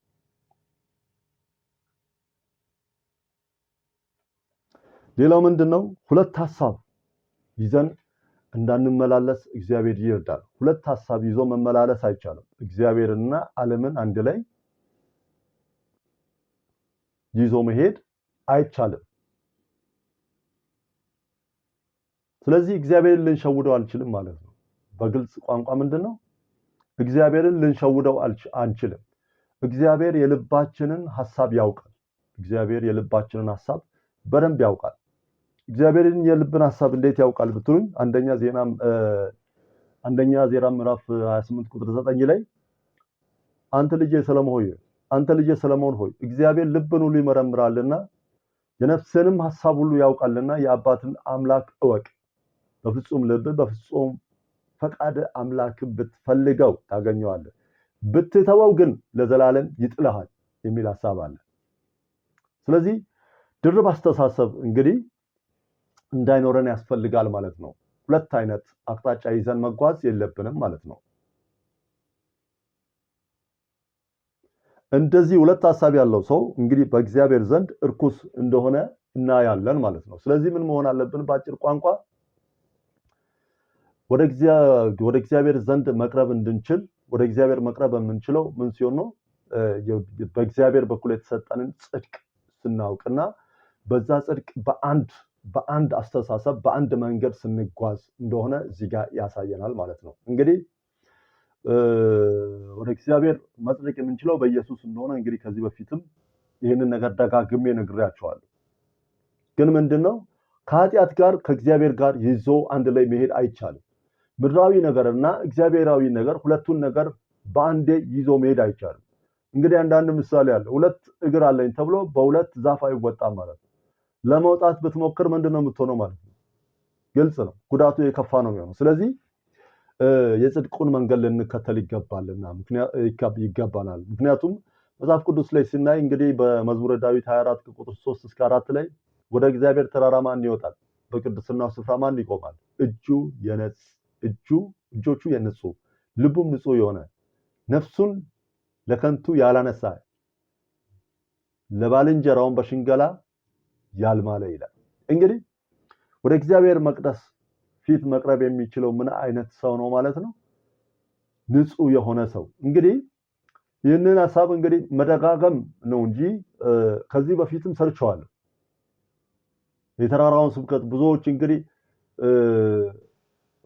ሌላው ምንድነው? ሁለት ሐሳብ ይዘን እንዳንመላለስ እግዚአብሔር ይርዳል። ሁለት ሐሳብ ይዞ መመላለስ አይቻልም። እግዚአብሔርና ዓለምን አንድ ላይ ይዞ መሄድ አይቻልም። ስለዚህ እግዚአብሔርን ልንሸውደው አንችልም ማለት ነው። በግልጽ ቋንቋ ምንድነው? እግዚአብሔርን ልንሸውደው አንችልም። እግዚአብሔር የልባችንን ሐሳብ ያውቃል። እግዚአብሔር የልባችንን ሐሳብ በደንብ ያውቃል። እግዚአብሔርን የልብን ሐሳብ እንዴት ያውቃል ብትሉኝ አንደኛ ዜና ምዕራፍ 28 ቁጥር 9 ላይ አንተ ልጄ ሰለሞን ሆይ እግዚአብሔር ልብን ሁሉ ይመረምራልና የነፍስንም ሐሳብ ሁሉ ያውቃልና የአባትን አምላክ እወቅ፣ በፍጹም ልብ በፍጹም ፈቃደ አምላክን ብትፈልገው ታገኘዋለህ፣ ብትተወው ግን ለዘላለም ይጥልሃል የሚል ሐሳብ አለ። ስለዚህ ድርብ አስተሳሰብ እንግዲህ እንዳይኖረን ያስፈልጋል ማለት ነው። ሁለት አይነት አቅጣጫ ይዘን መጓዝ የለብንም ማለት ነው። እንደዚህ ሁለት ሐሳብ ያለው ሰው እንግዲህ በእግዚአብሔር ዘንድ እርኩስ እንደሆነ እናያለን ማለት ነው። ስለዚህ ምን መሆን አለብን? በአጭር ቋንቋ ወደ እግዚአብሔር ዘንድ መቅረብ እንድንችል ወደ እግዚአብሔር መቅረብ የምንችለው ምን ሲሆን ነው? በእግዚአብሔር በኩል የተሰጠንን ጽድቅ ስናውቅና በዛ ጽድቅ በአንድ አስተሳሰብ በአንድ መንገድ ስንጓዝ እንደሆነ እዚህ ጋር ያሳየናል ማለት ነው። እንግዲህ ወደ እግዚአብሔር መጽደቅ የምንችለው በኢየሱስ እንደሆነ እንግዲህ ከዚህ በፊትም ይህንን ነገር ደጋግሜ ነግሬያቸዋለሁ። ግን ምንድነው ከኃጢአት ጋር ከእግዚአብሔር ጋር ይዞ አንድ ላይ መሄድ አይቻልም። ምድራዊ ነገርና እግዚአብሔራዊ ነገር ሁለቱን ነገር በአንዴ ይዞ መሄድ አይቻልም። እንግዲህ አንዳንድ ምሳሌ አለ። ሁለት እግር አለኝ ተብሎ በሁለት ዛፍ አይወጣም ማለት ነው። ለመውጣት ብትሞክር ምንድነው የምትሆነው ማለት ነው? ግልጽ ነው፣ ጉዳቱ የከፋ ነው የሚሆነው። ስለዚህ የጽድቁን መንገድ ልንከተል ይገባናል። ምክንያቱም መጽሐፍ ቅዱስ ላይ ስናይ እንግዲህ በመዝሙረ ዳዊት 24 ቁጥር 3 እስከ 4 ላይ ወደ እግዚአብሔር ተራራ ማን ይወጣል? በቅድስናው ስፍራ ማን ይቆማል? እጆቹ የነጹ ልቡም ንጹህ የሆነ ነፍሱን ለከንቱ ያላነሳ ለባልንጀራውን በሽንገላ ያልማለ ይላል። እንግዲህ ወደ እግዚአብሔር መቅደስ ፊት መቅረብ የሚችለው ምን አይነት ሰው ነው ማለት ነው? ንጹህ የሆነ ሰው። እንግዲህ ይህንን ሐሳብ እንግዲህ መደጋገም ነው እንጂ ከዚህ በፊትም ሰርቸዋለሁ። የተራራውን ስብከት ብዙዎች እንግዲህ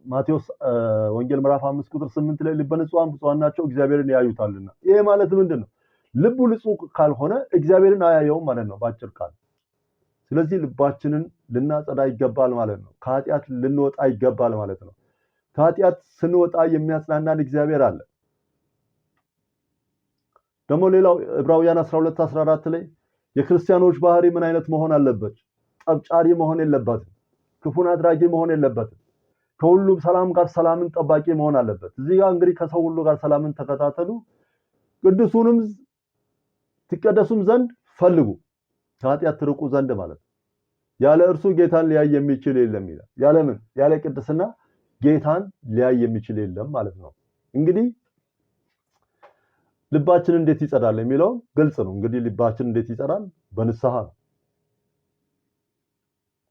ማቴዎስ ወንጌል ምዕራፍ 5 ቁጥር 8 ላይ ልበ ንጹሐን ብፁዓን ናቸው እግዚአብሔርን ያዩታልና። ይሄ ማለት ምንድነው? ልቡ ንጹህ ካልሆነ እግዚአብሔርን አያየውም ማለት ነው ባጭር ቃል። ስለዚህ ልባችንን ልናጸዳ ይገባል ማለት ነው። ከኃጢአት ልንወጣ ይገባል ማለት ነው። ከኃጢአት ስንወጣ የሚያጽናናን እግዚአብሔር አለ። ደግሞ ሌላው ዕብራውያን 12:14 ላይ የክርስቲያኖች ባህሪ ምን አይነት መሆን አለበት? ጠብጫሪ መሆን የለበትም። ክፉን አድራጊ መሆን የለበትም። ከሁሉም ሰላም ጋር ሰላምን ጠባቂ መሆን አለበት። እዚህ ጋር እንግዲህ ከሰው ሁሉ ጋር ሰላምን ተከታተሉ፣ ቅዱሱንም ትቀደሱም ዘንድ ፈልጉ፣ ከኃጢአት ትርቁ ዘንድ ማለት ነው። ያለ እርሱ ጌታን ሊያይ የሚችል የለም ይላል። ያለ ቅድስና ጌታን ሊያይ የሚችል የለም ማለት ነው። እንግዲህ ልባችን እንዴት ይጸዳል የሚለው ግልጽ ነው። እንግዲህ ልባችን እንዴት ይጸዳል? በንስሐ ነው።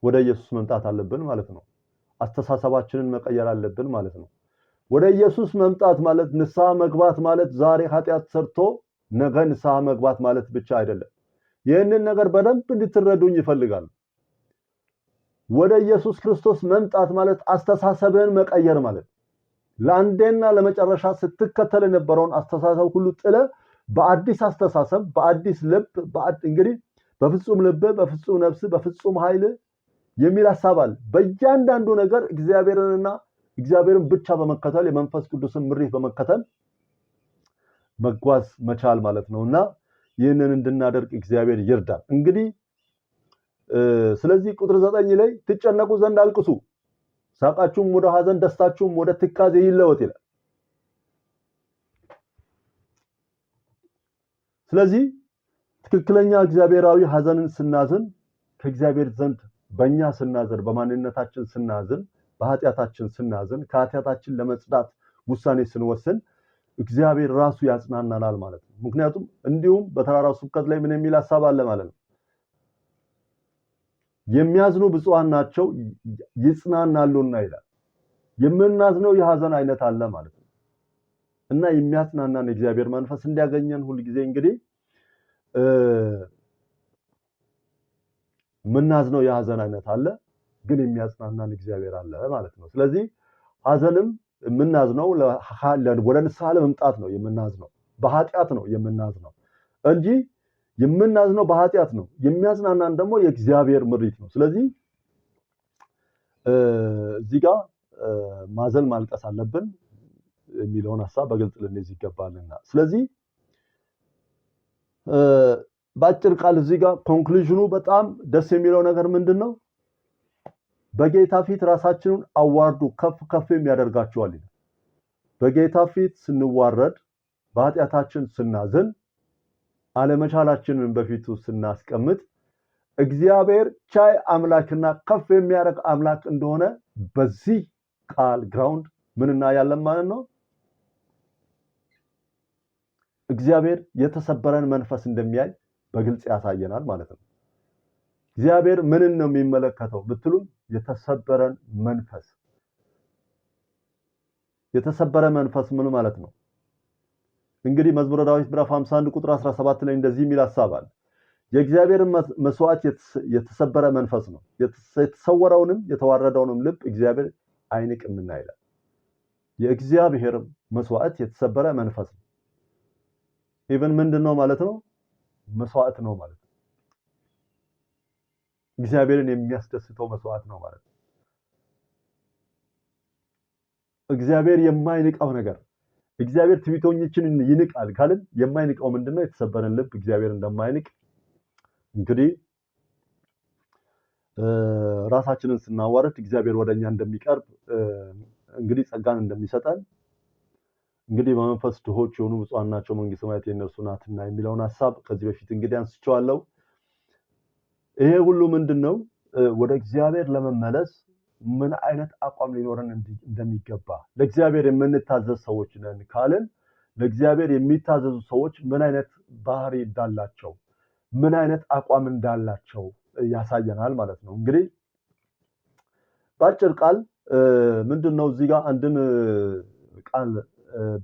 ወደ ኢየሱስ መምጣት አለብን ማለት ነው። አስተሳሰባችንን መቀየር አለብን ማለት ነው። ወደ ኢየሱስ መምጣት ማለት ንስሐ መግባት ማለት ዛሬ ኃጢአት ሰርቶ ነገ ንስሐ መግባት ማለት ብቻ አይደለም። ይህንን ነገር በደንብ እንድትረዱኝ ይፈልጋል። ወደ ኢየሱስ ክርስቶስ መምጣት ማለት አስተሳሰብን መቀየር ማለት ለአንዴና ለመጨረሻ ስትከተል የነበረውን አስተሳሰብ ሁሉ ጥለ በአዲስ አስተሳሰብ በአዲስ ልብ እንግዲህ በፍጹም ልብ በፍጹም ነፍስ በፍጹም ኃይል የሚል ሐሳብ አለ። በእያንዳንዱ ነገር እግዚአብሔርን ብቻ በመከተል የመንፈስ ቅዱስን ምሪት በመከተል መጓዝ መቻል ማለት ነውና ይህንን እንድናደርግ እግዚአብሔር ይርዳል። እንግዲህ ስለዚህ ቁጥር 9 ላይ ትጨነቁ ዘንድ አልቅሱ፣ ሳቃችሁም ወደ ሐዘን ደስታችሁም ወደ ትካዜ ይለወጥ ይላል። ስለዚህ ትክክለኛ እግዚአብሔራዊ ሐዘንን ስናዝን ከእግዚአብሔር ዘንድ በእኛ ስናዝን በማንነታችን ስናዝን በኃጢአታችን ስናዝን ከኃጢአታችን ለመጽዳት ውሳኔ ስንወስን እግዚአብሔር ራሱ ያጽናናናል ማለት ነው። ምክንያቱም እንዲሁም በተራራው ስብከት ላይ ምን የሚል ሐሳብ አለ ማለት ነው? የሚያዝኑ ብፁዓን ናቸው ይጽናናሉና ይላል። የምናዝነው የሐዘን አይነት አለ ማለት ነው እና የሚያጽናናን እግዚአብሔር መንፈስ እንዲያገኘን ሁሉ ጊዜ እንግዲህ ምናዝነው የሐዘን አይነት አለ፣ ግን የሚያጽናናን እግዚአብሔር አለ ማለት ነው። ስለዚህ ሐዘንም የምናዝነው ወደ ንስሐ ለመምጣት ነው የምናዝነው፣ በኃጢአት ነው የምናዝነው እንጂ የምናዝነው በኃጢአት ነው። የሚያጽናናን ደግሞ የእግዚአብሔር ምሪት ነው። ስለዚህ እዚህ ጋር ማዘን ማልቀስ አለብን የሚለውን ሐሳብ በግልጽ ልንይዝ ይገባልና ስለዚህ በአጭር ቃል እዚህ ጋር ኮንክሉዥኑ በጣም ደስ የሚለው ነገር ምንድነው? በጌታ ፊት ራሳችንን አዋርዱ ከፍ ከፍ የሚያደርጋችኋል ይላል። በጌታ ፊት ስንዋረድ በኃጢአታችን ስናዝን አለመቻላችንን በፊቱ ስናስቀምጥ እግዚአብሔር ቻይ አምላክና ከፍ የሚያደርግ አምላክ እንደሆነ በዚህ ቃል ግራውንድ ምን እናያለን ማለት ነው። እግዚአብሔር የተሰበረን መንፈስ እንደሚያይ በግልጽ ያሳየናል ማለት ነው። እግዚአብሔር ምንን ነው የሚመለከተው ብትሉ የተሰበረን መንፈስ። የተሰበረ መንፈስ ምን ማለት ነው? እንግዲህ መዝሙረ ዳዊት ምዕራፍ 51 ቁጥር 17 ላይ እንደዚህ የሚል ሐሳብ አለ። የእግዚአብሔር መስዋዕት የተሰበረ መንፈስ ነው፣ የተሰወረውንም የተዋረደውንም ልብ እግዚአብሔር አይንቅምና ይላል። የእግዚአብሔር መስዋዕት የተሰበረ መንፈስ ነው። ኢቭን ምንድነው ማለት ነው? መስዋዕት ነው ማለት ነው። እግዚአብሔርን የሚያስደስተው መስዋዕት ነው ማለት ነው። እግዚአብሔር የማይንቀው ነገር፣ እግዚአብሔር ትዕቢተኞችን ይንቃል ካልን የማይንቀው ምንድነው? የተሰበረን ልብ እግዚአብሔር እንደማይንቅ እንግዲህ ራሳችንን ስናዋርድ እግዚአብሔር ወደኛ እንደሚቀርብ እንግዲህ ጸጋን እንደሚሰጠን እንግዲህ በመንፈስ ድሆች የሆኑ ብፁዓን ናቸው መንግሥተ ሰማያት የእነርሱ ናትና የሚለውን ሐሳብ ከዚህ በፊት እንግዲህ አንስቼዋለሁ። ይሄ ሁሉ ምንድነው? ወደ እግዚአብሔር ለመመለስ ምን አይነት አቋም ሊኖረን እንደሚገባ ለእግዚአብሔር የምንታዘዝ ሰዎች ነን ካልን ለእግዚአብሔር የሚታዘዙ ሰዎች ምን አይነት ባህሪ እንዳላቸው ምን አይነት አቋም እንዳላቸው ያሳየናል ማለት ነው። እንግዲህ በአጭር ቃል ምንድነው እዚህ ጋር አንድን ቃል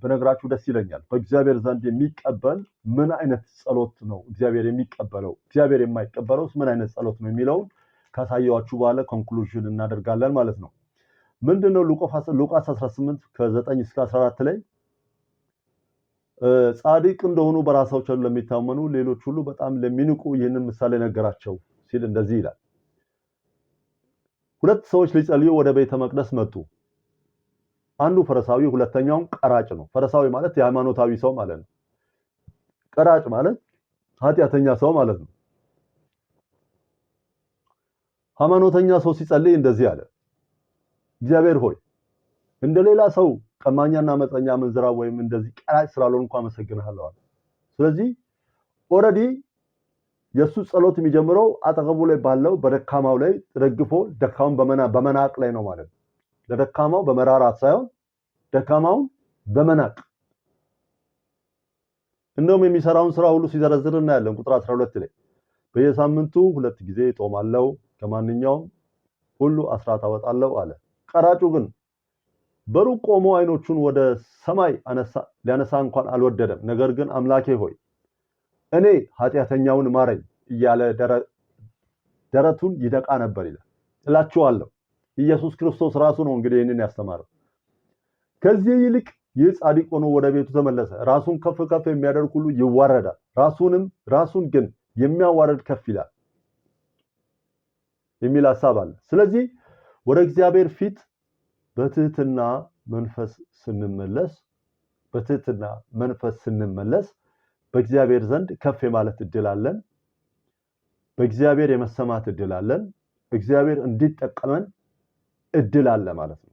በነግራችሁ ደስ ይለኛል። በእግዚአብሔር ዘንድ የሚቀበል ምን አይነት ጸሎት ነው እግዚአብሔር የሚቀበለው፣ እግዚአብሔር የማይቀበለው ምን አይነት ጸሎት ነው የሚለውን ካሳየዋችሁ በኋላ ኮንክሉዥን እናደርጋለን ማለት ነው። ምንድነው ሉቃስ 18 ከ9 እስከ 14 ላይ ጻድቅ እንደሆኑ በራሳቸው ለሚታመኑ ሌሎች ሁሉ በጣም ለሚንቁ ይህንን ምሳሌ ነገራቸው ሲል እንደዚህ ይላል። ሁለት ሰዎች ሊጸልዩ ወደ ቤተ መቅደስ መጡ። አንዱ ፈሪሳዊ ሁለተኛውም ቀራጭ ነው። ፈሪሳዊ ማለት የሃይማኖታዊ ሰው ማለት ነው። ቀራጭ ማለት ኃጢአተኛ ሰው ማለት ነው። ሃይማኖተኛ ሰው ሲጸልይ እንደዚህ አለ፣ እግዚአብሔር ሆይ እንደሌላ ሰው ቀማኛና መፀኛ መንዝራ ወይም እንደዚህ ቀራጭ ስላልሆንኩ አመሰግንሃለሁ አለ። ስለዚህ ኦሬዲ የሱ ጸሎት የሚጀምረው አጠገቡ ላይ ባለው በደካማው ላይ ተደግፎ ደካማውን በመናቅ ላይ ነው ማለት ነው። ለደካማው በመራራት ሳይሆን ደካማውን በመናቅ እንደውም የሚሰራውን ስራ ሁሉ ሲዘረዝር እናያለን። ቁጥር 12 ላይ በየሳምንቱ 2 ጊዜ ጾማለሁ፣ ከማንኛውም ሁሉ አስራት አወጣለሁ አለ። ቀራጩ ግን በሩቅ ቆሞ አይኖቹን ወደ ሰማይ ሊያነሳ እንኳን አልወደደም። ነገር ግን አምላኬ ሆይ እኔ ኃጢአተኛውን ማረኝ እያለ ደረቱን ይደቃ ነበር ይላል። እላችኋለሁ ኢየሱስ ክርስቶስ ራሱ ነው እንግዲህ ይህንን ያስተማረው። ከዚህ ይልቅ ይህ ጻድቅ ሆኖ ወደ ቤቱ ተመለሰ። ራሱን ከፍ ከፍ የሚያደርግ ሁሉ ይዋረዳል፣ ራሱን ግን የሚያዋርድ ከፍ ይላል የሚል ሐሳብ አለ። ስለዚህ ወደ እግዚአብሔር ፊት በትህትና መንፈስ ስንመለስ በእግዚአብሔር ዘንድ ከፍ የማለት እድል አለን። በእግዚአብሔር የመሰማት እድል አለን። እግዚአብሔር እንዲጠቀመን እድል አለ ማለት ነው።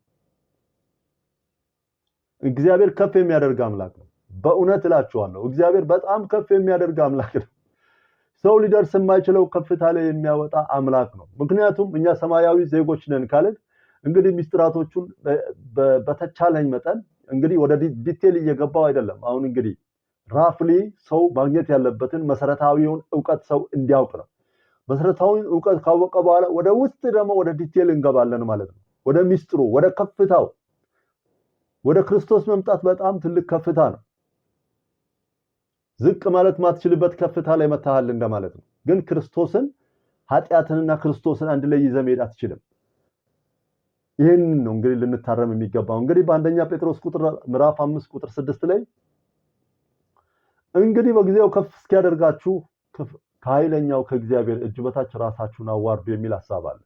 እግዚአብሔር ከፍ የሚያደርግ አምላክ ነው። በእውነት እላችኋለሁ እግዚአብሔር በጣም ከፍ የሚያደርግ አምላክ ነው። ሰው ሊደርስ የማይችለው ከፍታ ላይ የሚያወጣ አምላክ ነው። ምክንያቱም እኛ ሰማያዊ ዜጎች ነን ካልን እንግዲህ ሚስጥራቶቹን በተቻለኝ መጠን እንግዲህ ወደ ዲቴል እየገባው አይደለም። አሁን እንግዲህ ራፍሊ ሰው ማግኘት ያለበትን መሰረታዊውን ዕውቀት ሰው እንዲያውቅ ነው። መሰረታዊውን ዕውቀት ካወቀ በኋላ ወደ ውስጥ ደግሞ ወደ ዲቴል እንገባለን ማለት ነው። ወደ ሚስጥሩ፣ ወደ ከፍታው፣ ወደ ክርስቶስ መምጣት በጣም ትልቅ ከፍታ ነው። ዝቅ ማለት ማትችልበት ከፍታ ላይ መታሃል እንደማለት ነው። ግን ክርስቶስን ኃጢአትንና ክርስቶስን አንድ ላይ ይዘህ መሄድ አትችልም። ይህን ነው እንግዲህ ልንታረም የሚገባው። እንግዲህ በአንደኛ ጴጥሮስ ምዕራፍ 5 ቁጥር 6 ላይ እንግዲህ በጊዜው ከፍ እስኪያደርጋችሁ ከኃይለኛው ከእግዚአብሔር እጅ በታች ራሳችሁን አዋርዱ የሚል ሐሳብ አለ።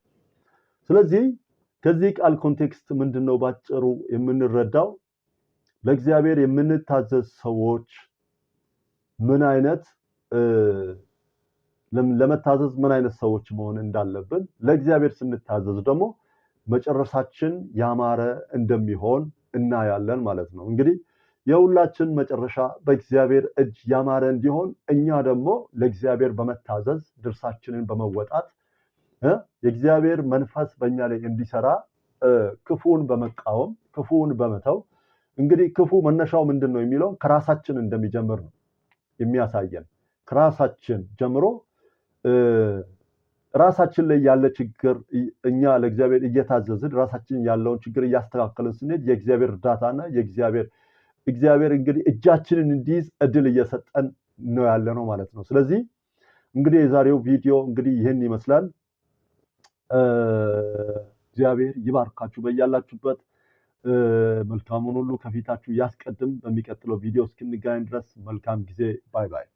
ስለዚህ ከዚህ ቃል ኮንቴክስት ምንድነው ባጭሩ የምንረዳው? ለእግዚአብሔር የምንታዘዝ ሰዎች ምን አይነት ለመታዘዝ ምን አይነት ሰዎች መሆን እንዳለብን፣ ለእግዚአብሔር ስንታዘዝ ደግሞ መጨረሻችን ያማረ እንደሚሆን እናያለን ማለት ነው። እንግዲህ የሁላችን መጨረሻ በእግዚአብሔር እጅ ያማረ እንዲሆን እኛ ደግሞ ለእግዚአብሔር በመታዘዝ ድርሳችንን በመወጣት የእግዚአብሔር መንፈስ በእኛ ላይ እንዲሰራ ክፉን በመቃወም ክፉን በመተው እንግዲህ ክፉ መነሻው ምንድን ነው የሚለው ከራሳችን እንደሚጀምር ነው የሚያሳየን። ከራሳችን ጀምሮ ራሳችን ላይ ያለ ችግር እኛ ለእግዚአብሔር እየታዘዝን ራሳችን ያለውን ችግር እያስተካከልን ስንሄድ የእግዚአብሔር እርዳታና እግዚአብሔር እንግዲህ እጃችንን እንዲይዝ እድል እየሰጠን ነው ያለ ነው ማለት ነው። ስለዚህ እንግዲህ የዛሬው ቪዲዮ እንግዲህ ይህን ይመስላል። እግዚአብሔር ይባርካችሁ በያላችሁበት። መልካሙን ሁሉ ከፊታችሁ ያስቀድም። በሚቀጥለው ቪዲዮ እስክንገናኝ ድረስ መልካም ጊዜ። ባይ ባይ።